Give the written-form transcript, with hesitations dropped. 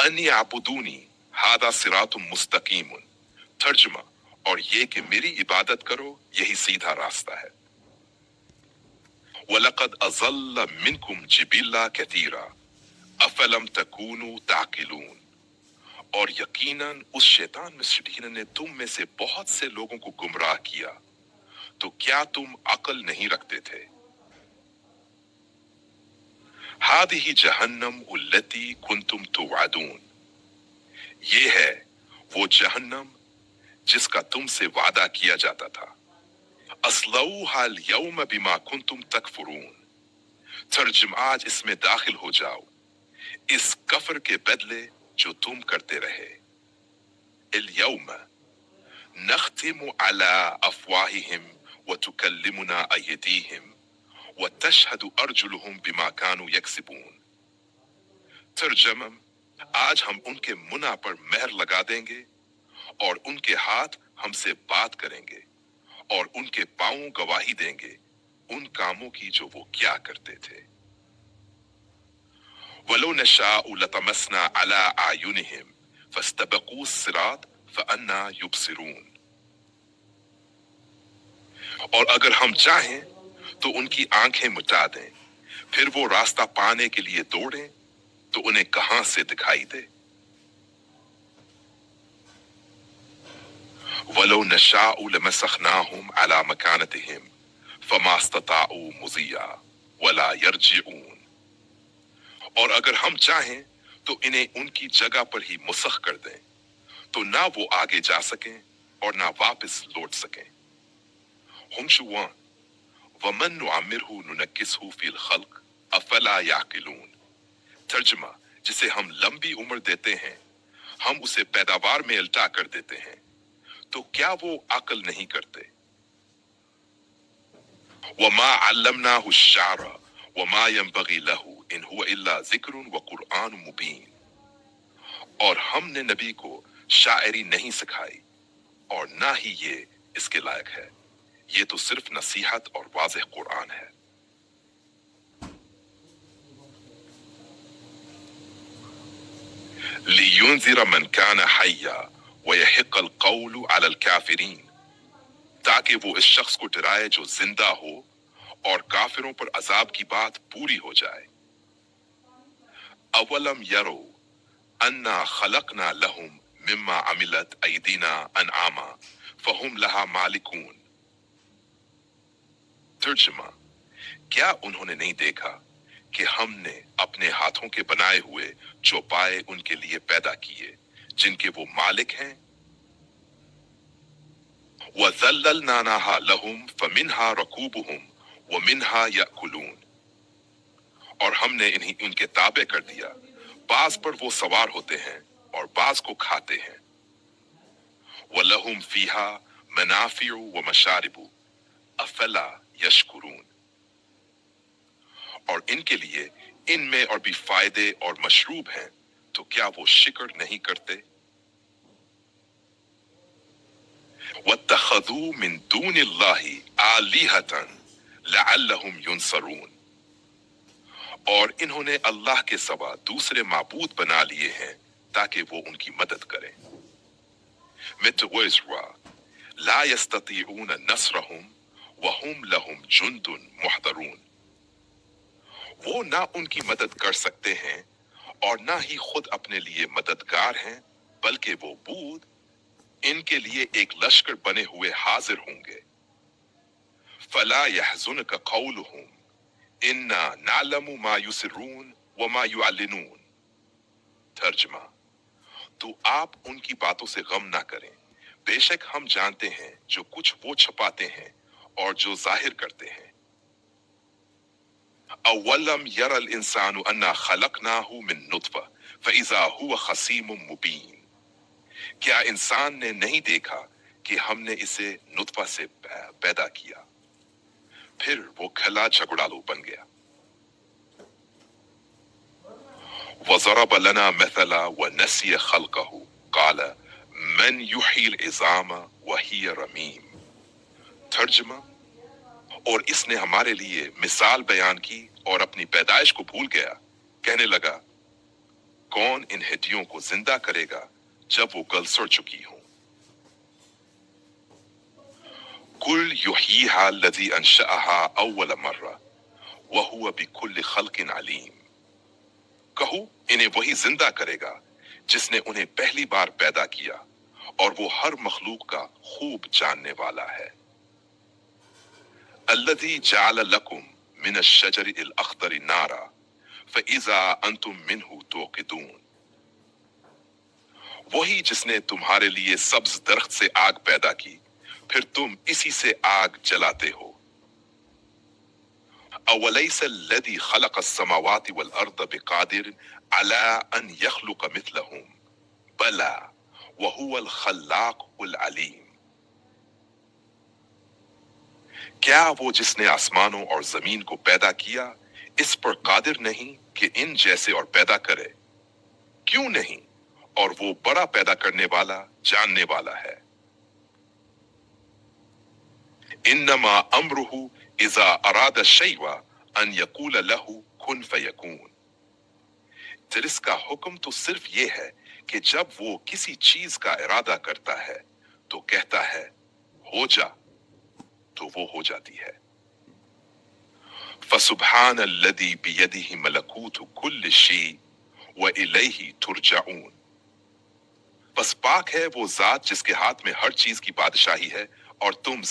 अन्नी आबुदूनी हादा सिरातुम मुस्तकीमुन, तर्जुमा, और ये कि मेरी इबादत करो यही सीधा रास्ता है। वलक़द अज़ल्ल मिनकुम जिबिल्ला कतीरा अफलम तकूनु ताकिलून, और यकीनन उस शैतान मिस्रीन ने तुम में से बहुत से लोगों को गुमराह किया, तो क्या तुम अक्ल नहीं रखते थे। हादिही जहन्नम उल्लती कुंतुम तुवादून, ये है वो जहन्नम जिसका तुमसे वादा किया जाता था। अस्लऊहा यौम बिमा कुंतुम तकफुरून, तर्जुम आज इसमें दाखिल हो जाओ इस कफर के बदले जो तुम करते रहे। इल यौम नख्तिमु अला अफवाहिहिम व तुकल्लिमुना अयदीहिम व तशहदु अर्जुलुहुम बिमा कानू यक्सिबून, तर्जुमा आज हम उनके मुना पर मेहर लगा देंगे और उनके हाथ हमसे बात करेंगे और उनके पांव गवाही देंगे उन कामों की जो वो क्या करते थे। वलो नशाउ लतमसना अला आयुनिहिम फस्तबकू सिरात फअन्ना युबसिरून, और अगर हम चाहें तो उनकी आंखें मिटा दें, फिर वो रास्ता पाने के लिए दौड़ें तो उन्हें कहां से दिखाई दे। वलो नशाउ लमसखनाहुम अला मकानतिहिम फमा इस्तताउ मुज़िया वला यरजिऊन, और अगर हम चाहें तो इन्हें उनकी जगह पर ही मुसख कर दें, तो ना वो आगे जा सकें और ना वापस लौट सकें। हम शुआन वमन नुअम्मिरहु नुनक्किसहु फिल खल्क अफला याकिलून, तर्जुमा जिसे हम लंबी उम्र देते हैं हम उसे पैदावार में उल्टा कर देते हैं, तो क्या वो अक्ल नहीं करते। वमा अल्लमनाहु अश्शारा वमा यंबगी लहू इन हुवा इल्ला ज़िक्रुन व कुरआन मुबीन, और हमने नबी को शायरी नहीं सिखाई और ना ही ये इसके लायक है, ये तो सिर्फ नसीहत और वाज़ेह कुरान है। लियुनज़िर मन कान हय्या व यहिक़्क़ल क़ौलु अलल काफ़िरीन, ताकि वो इस शख्स को डराए जो जिंदा हो और काफिरों पर अजाब की बात पूरी हो जाए। अवलम यरो अन्ना खलकना लहुम मिम्मा अमिलत अयदीना अनआमा फहुम लहा मालिकून, तर्जुमा क्या उन्होंने नहीं देखा कि हमने अपने हाथों के बनाए हुए चौपाए उनके लिए पैदा किए जिनके वो मालिक हैं। वज़ल्ललनाहा लहुम फमिन्हा रकूबुहुम व मिन्हा याकुलून, और हमने इन्हीं उनके ताबे कर दिया, बाज पर वो सवार होते हैं और बाज को खाते हैं। वलहुम फीहा मनाफिउ व मशारिबु अफला यशकुरून, और इनके लिए इनमें और भी फायदे और मशरूब हैं, तो क्या वो शिक्र नहीं करते। वत्तखज़ू मिन दूनिल्लाहि आलिहतन लअल्लहुम युनसरून, और इन्होंने अल्लाह के सिवा दूसरे माबूद बना लिए हैं ताकि वो उनकी मदद करें। मितवज़रा ला यस्ततीऊन नस्रहुम वहुम लहुम जुंदुन मुहदरून, वो ना उनकी मदद कर सकते हैं और ना ही खुद अपने लिए मददगार हैं, बल्कि वो बूद इनके लिए एक लश्कर बने हुए हाजिर होंगे। फला यहज़ुनका क़ौलुहुम इन्ना नअलमु मा युसिर्रून व मा युअलिनून, तर्जुमा तो आप उनकी बातों से गम ना करें, बेशक हम जानते हैं जो कुछ वो छुपाते हैं और जो जाहिर करते हैं। अवलम यरल इंसानु अन्ना खलकनाहु मिन नुत्फा फइज़ा हुवा खसीमुम मुबीन, क्या इंसान ने नहीं देखा कि हमने इसे नुत्फा से पैदा किया, फिर वो खला झगड़ालू बन गया। वज़रब लना मथला व नसिय खल्क़हु क़ाल मन युहील इज़ामा व हिय रमीम, तर्जुमा और इसने हमारे लिए मिसाल बयान की और अपनी पैदाइश को भूल गया, कहने लगा कौन इन हड्डियों को जिंदा करेगा जब वो गल सड़ चुकी हों? कुल युहीहा लज़ी अंशअहा अव्वल मर्रा वहुवा बिकुल्लि खल्किन अलीम। कहो इन्हें वही जिंदा करेगा जिसने उन्हें पहली बार पैदा किया और वो हर मखलूक का खूब जानने वाला है। अल्लज़ी जअल लकुम मिन अश-शजरि अल-अख्दरि नारा फ़इज़ा अंतुम मिन्हु तूक़िदून। वही जिसने तुम्हारे लिए सब्ज दरख्त से आग पैदा की, फिर तुम इसी से आग जलाते हो। अवलैस अल्लज़ी खलक़ अस्समावाति वल अर्द बिक़ादिर अला अन यख़लुक़ मिथलहुम बला वहुवल खल्लाक़ुल अलीम। क्या वो जिसने आसमानों और जमीन को पैदा किया इस पर कादिर नहीं कि इन जैसे और पैदा करे? क्यों नहीं, और वो बड़ा पैदा करने वाला जानने वाला है। इन्नमा अम्रुहु इज़ा अरादा शैवा अन यकूल लहू कुन फयकून। जिसका हुक्म तो सिर्फ ये है कि जब वो किसी चीज का इरादा करता है तो कहता है हो जा, तो वो हो जाती है। फसुब्हान अल्लज़ी बियदिही मलकूतु कुल्लि शै व इलैहि तुरजऊन। बस पाक है वो जात जिसके हाथ में हर चीज की बादशाही है और तुम